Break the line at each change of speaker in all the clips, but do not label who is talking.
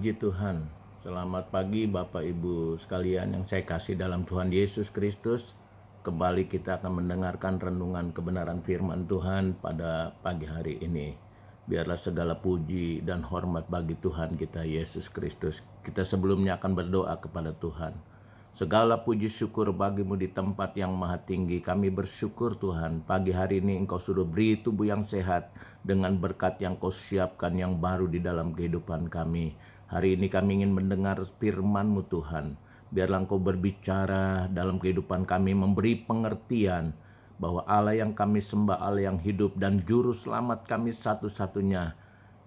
Puji Tuhan. Selamat pagi Bapak Ibu sekalian yang saya kasih dalam Tuhan Yesus Kristus. Kembali kita akan mendengarkan renungan kebenaran firman Tuhan pada pagi hari ini. Biarlah segala puji dan hormat bagi Tuhan kita Yesus Kristus. Kita sebelumnya akan berdoa kepada Tuhan. Segala puji syukur bagimu di tempat yang maha tinggi. Kami bersyukur Tuhan, pagi hari ini Engkau sudah beri tubuh yang sehat dengan berkat yang Kau siapkan yang baru di dalam kehidupan kami. Hari ini kami ingin mendengar firman-Mu Tuhan. Biarlah Engkau berbicara dalam kehidupan kami, memberi pengertian bahwa Allah yang kami sembah, Allah yang hidup dan juru selamat kami satu-satunya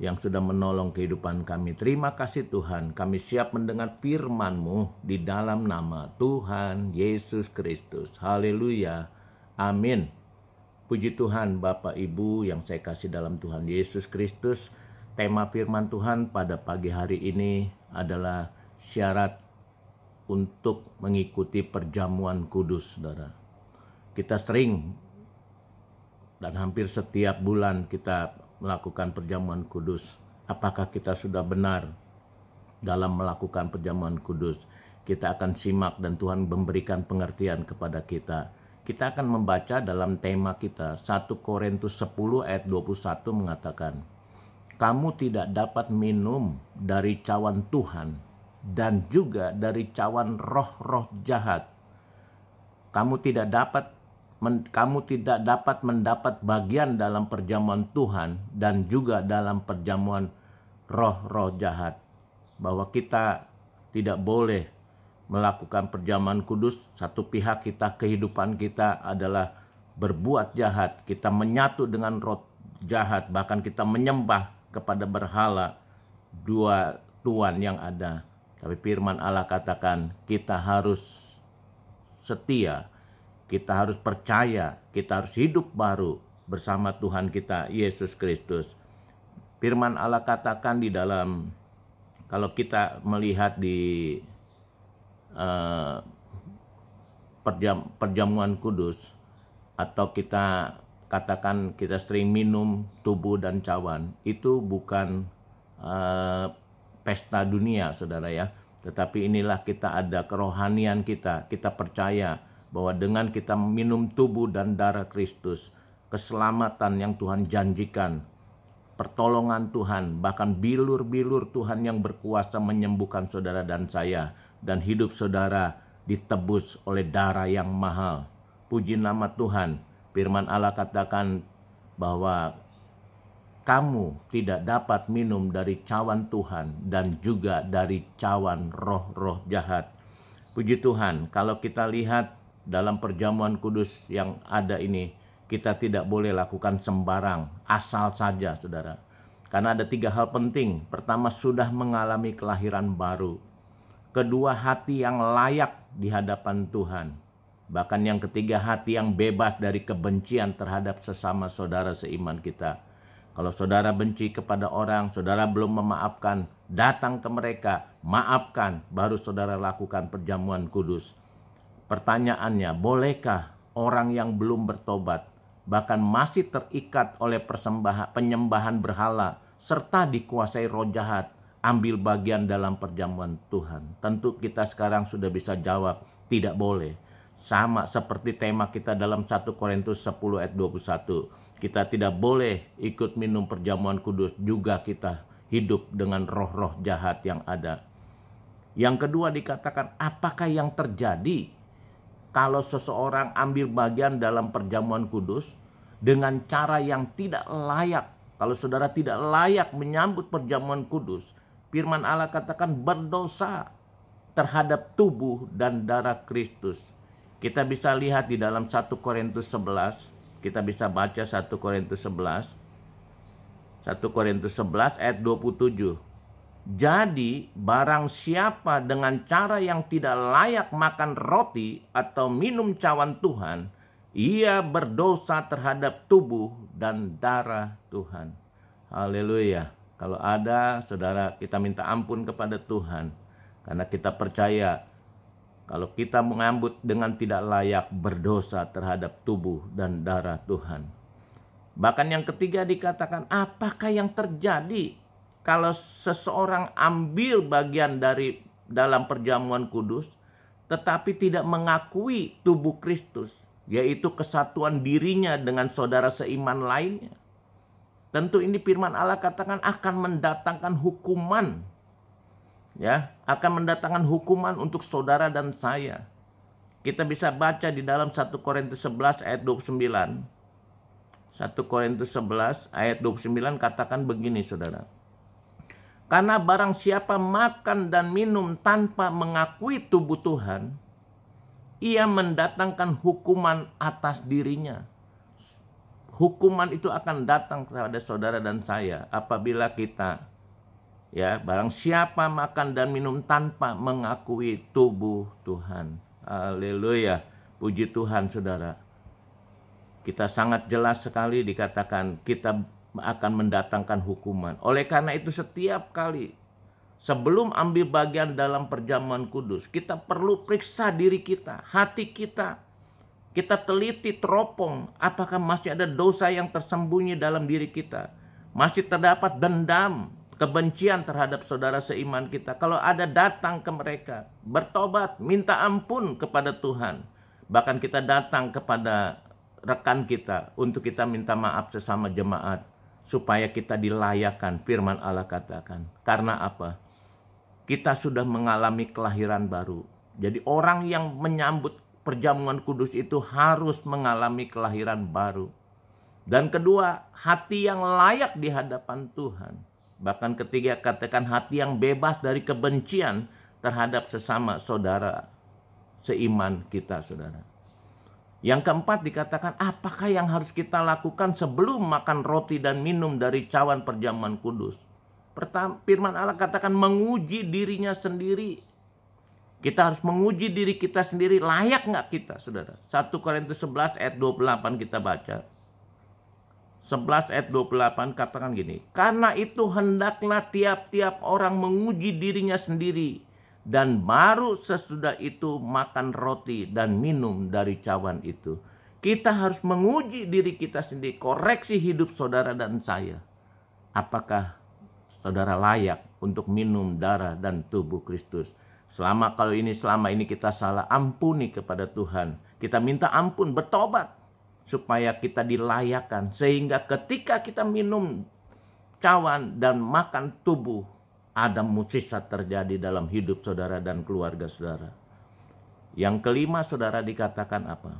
yang sudah menolong kehidupan kami. Terima kasih Tuhan, kami siap mendengar firman-Mu di dalam nama Tuhan Yesus Kristus. Haleluya, amin. Puji Tuhan Bapak Ibu yang saya kasih dalam Tuhan Yesus Kristus. Tema firman Tuhan pada pagi hari ini adalah syarat untuk mengikuti perjamuan kudus, saudara. Kita sering dan hampir setiap bulan kita melakukan perjamuan kudus. Apakah kita sudah benar dalam melakukan perjamuan kudus? Kita akan simak dan Tuhan memberikan pengertian kepada kita. Kita akan membaca dalam tema kita 1 Korintus 10 ayat 21 mengatakan, kamu tidak dapat minum dari cawan Tuhan dan juga dari cawan roh-roh jahat. Kamu tidak dapat mendapat bagian dalam perjamuan Tuhan dan juga dalam perjamuan roh-roh jahat. Bahwa kita tidak boleh melakukan perjamuan kudus, satu pihak kita, kehidupan kita adalah berbuat jahat. Kita menyatu dengan roh jahat, bahkan kita menyembah kepada berhala dua tuan yang ada. Tapi firman Allah katakan kita harus setia, kita harus percaya, kita harus hidup baru bersama Tuhan kita Yesus Kristus. Firman Allah katakan di dalam, kalau kita melihat di perjamuan kudus, atau kita katakan kita sering minum tubuh dan cawan, itu bukan pesta dunia saudara ya. Tetapi inilah kita ada kerohanian kita. Kita percaya bahwa dengan kita minum tubuh dan darah Kristus, keselamatan yang Tuhan janjikan, pertolongan Tuhan, bahkan bilur-bilur Tuhan yang berkuasa menyembuhkan saudara dan saya, dan hidup saudara ditebus oleh darah yang mahal. Puji nama Tuhan. Firman Allah katakan bahwa kamu tidak dapat minum dari cawan Tuhan dan juga dari cawan roh-roh jahat. Puji Tuhan, kalau kita lihat dalam perjamuan kudus yang ada ini, kita tidak boleh lakukan sembarang, asal saja saudara. Karena ada 3 hal penting. Pertama, sudah mengalami kelahiran baru. Kedua, hati yang layak di hadapan Tuhan. Bahkan yang ketiga, hati yang bebas dari kebencian terhadap sesama saudara seiman kita. Kalau saudara benci kepada orang, saudara belum memaafkan, datang ke mereka, maafkan, baru saudara lakukan perjamuan kudus. Pertanyaannya, bolehkah orang yang belum bertobat, bahkan masih terikat oleh penyembahan berhala, serta dikuasai roh jahat, ambil bagian dalam perjamuan Tuhan? Tentu kita sekarang sudah bisa jawab, tidak boleh. Sama seperti tema kita dalam 1 Korintus 10 ayat 21. Kita tidak boleh ikut minum perjamuan kudus, juga kita hidup dengan roh-roh jahat yang ada. Yang kedua dikatakan, apakah yang terjadi kalau seseorang ambil bagian dalam perjamuan kudus dengan cara yang tidak layak? Kalau saudara tidak layak menyambut perjamuan kudus, firman Allah katakan berdosa terhadap tubuh dan darah Kristus. Kita bisa lihat di dalam 1 Korintus 11, kita bisa baca 1 Korintus 11. 1 Korintus 11 ayat 27. Jadi barang siapa dengan cara yang tidak layak makan roti atau minum cawan Tuhan, ia berdosa terhadap tubuh dan darah Tuhan. Haleluya. Kalau ada saudara, kita minta ampun kepada Tuhan. Karena kita percaya kalau kita menyambut dengan tidak layak, berdosa terhadap tubuh dan darah Tuhan. Bahkan yang ketiga dikatakan, apakah yang terjadi kalau seseorang ambil bagian dari dalam perjamuan kudus, tetapi tidak mengakui tubuh Kristus, yaitu kesatuan dirinya dengan saudara seiman lainnya, tentu ini firman Allah katakan akan mendatangkan hukuman. Ya, akan mendatangkan hukuman untuk saudara dan saya. Kita bisa baca di dalam 1 Korintus 11 ayat 29. 1 Korintus 11 ayat 29 katakan begini, saudara. Karena barang siapa makan dan minum tanpa mengakui tubuh Tuhan, ia mendatangkan hukuman atas dirinya. Hukuman itu akan datang kepada saudara dan saya apabila kita, ya, barang siapa makan dan minum tanpa mengakui tubuh Tuhan. Haleluya, puji Tuhan, saudara. Kita sangat jelas sekali dikatakan kita akan mendatangkan hukuman. Oleh karena itu setiap kali sebelum ambil bagian dalam perjamuan kudus, kita perlu periksa diri kita, hati kita. Kita teliti, teropong, apakah masih ada dosa yang tersembunyi dalam diri kita. Masih terdapat dendam, kebencian terhadap saudara seiman kita. Kalau ada, datang ke mereka, bertobat, minta ampun kepada Tuhan. Bahkan kita datang kepada rekan kita untuk kita minta maaf sesama jemaat, supaya kita dilayakkan. Firman Allah katakan, karena apa? Kita sudah mengalami kelahiran baru. Jadi orang yang menyambut perjamuan kudus itu harus mengalami kelahiran baru. Dan kedua, hati yang layak di hadapan Tuhan. Bahkan ketiga, katakan hati yang bebas dari kebencian terhadap sesama saudara seiman kita, saudara. Yang keempat dikatakan, apakah yang harus kita lakukan sebelum makan roti dan minum dari cawan perjamuan kudus? Pertama, firman Allah katakan menguji dirinya sendiri. Kita harus menguji diri kita sendiri, layak nggak kita, saudara. 1 Korintus 11 ayat 28 kita baca. 11 ayat 28 katakan gini, karena itu hendaklah tiap-tiap orang menguji dirinya sendiri, dan baru sesudah itu makan roti dan minum dari cawan itu. Kita harus menguji diri kita sendiri, koreksi hidup saudara dan saya. Apakah saudara layak untuk minum darah dan tubuh Kristus? Selama ini kita salah, ampuni kepada Tuhan. Kita minta ampun, bertobat, supaya kita dilayakkan. Sehingga ketika kita minum cawan dan makan tubuh, ada mukjizat terjadi dalam hidup saudara dan keluarga saudara. Yang kelima, saudara, dikatakan apa?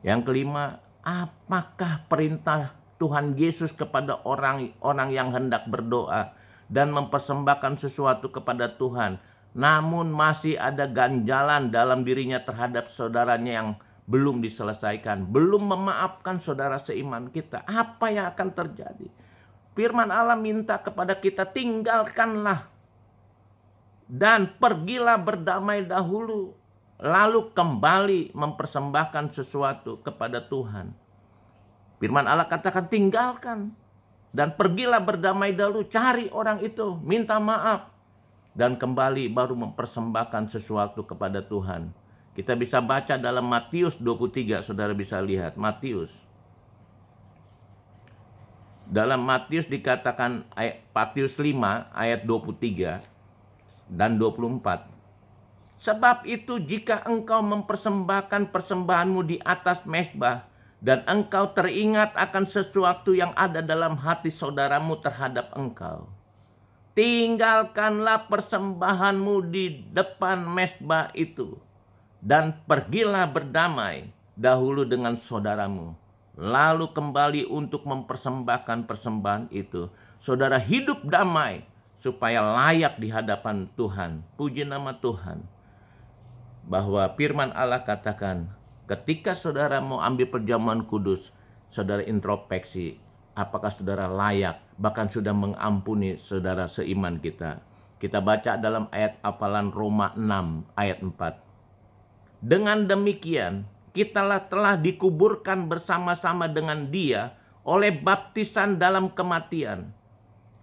Yang kelima, apakah perintah Tuhan Yesus kepada orang yang hendak berdoa dan mempersembahkan sesuatu kepada Tuhan, namun masih ada ganjalan dalam dirinya terhadap saudaranya yang belum diselesaikan, belum memaafkan saudara seiman kita? Apa yang akan terjadi? Firman Allah minta kepada kita, tinggalkanlah dan pergilah berdamai dahulu, lalu kembali mempersembahkan sesuatu kepada Tuhan. Firman Allah katakan tinggalkan dan pergilah berdamai dahulu, cari orang itu, minta maaf, dan kembali baru mempersembahkan sesuatu kepada Tuhan. Kita bisa baca dalam Matius 23, saudara bisa lihat, Matius. Dalam Matius dikatakan, Matius 5 ayat 23 dan 24. Sebab itu jika engkau mempersembahkan persembahanmu di atas mezbah, dan engkau teringat akan sesuatu yang ada dalam hati saudaramu terhadap engkau, tinggalkanlah persembahanmu di depan mezbah itu, dan pergilah berdamai dahulu dengan saudaramu, lalu kembali untuk mempersembahkan persembahan itu. Saudara hidup damai supaya layak di hadapan Tuhan. Puji nama Tuhan. Bahwa firman Allah katakan, ketika saudara mau ambil perjamuan kudus, saudara introspeksi, apakah saudara layak, bahkan sudah mengampuni saudara seiman kita. Kita baca dalam ayat hafalan Roma 6 ayat 4. Dengan demikian, kitalah telah dikuburkan bersama-sama dengan Dia oleh baptisan dalam kematian,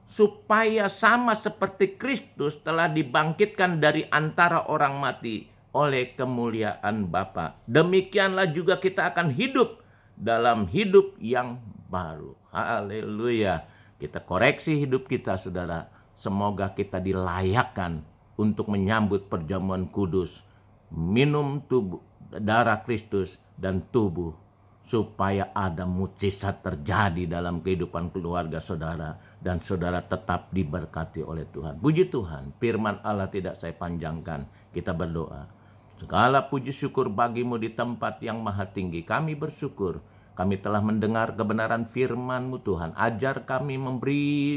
supaya sama seperti Kristus telah dibangkitkan dari antara orang mati oleh kemuliaan Bapa. Demikianlah juga kita akan hidup dalam hidup yang baru. Haleluya. Kita koreksi hidup kita, saudara. Semoga kita dilayakkan untuk menyambut perjamuan kudus, minum tubuh darah Kristus dan tubuh, supaya ada mukjizat terjadi dalam kehidupan keluarga saudara, dan saudara tetap diberkati oleh Tuhan. Puji Tuhan, firman Allah tidak saya panjangkan. Kita berdoa. Segala puji syukur bagimu di tempat yang maha tinggi. Kami bersyukur kami telah mendengar kebenaran firman-Mu Tuhan. Ajar kami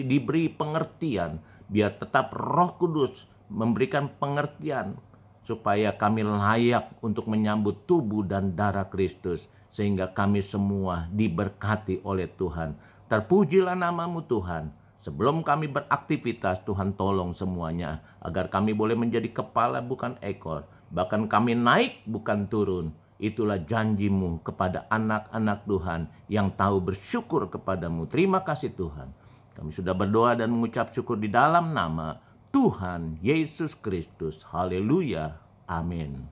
diberi pengertian, biar tetap Roh Kudus memberikan pengertian, supaya kami layak untuk menyambut tubuh dan darah Kristus, sehingga kami semua diberkati oleh Tuhan. Terpujilah nama-Mu Tuhan. Sebelum kami beraktivitas, Tuhan tolong semuanya, agar kami boleh menjadi kepala bukan ekor, bahkan kami naik bukan turun. Itulah janji-Mu kepada anak-anak Tuhan yang tahu bersyukur kepadamu. Terima kasih Tuhan. Kami sudah berdoa dan mengucap syukur di dalam nama Tuhan Yesus Kristus. Haleluya. Amin.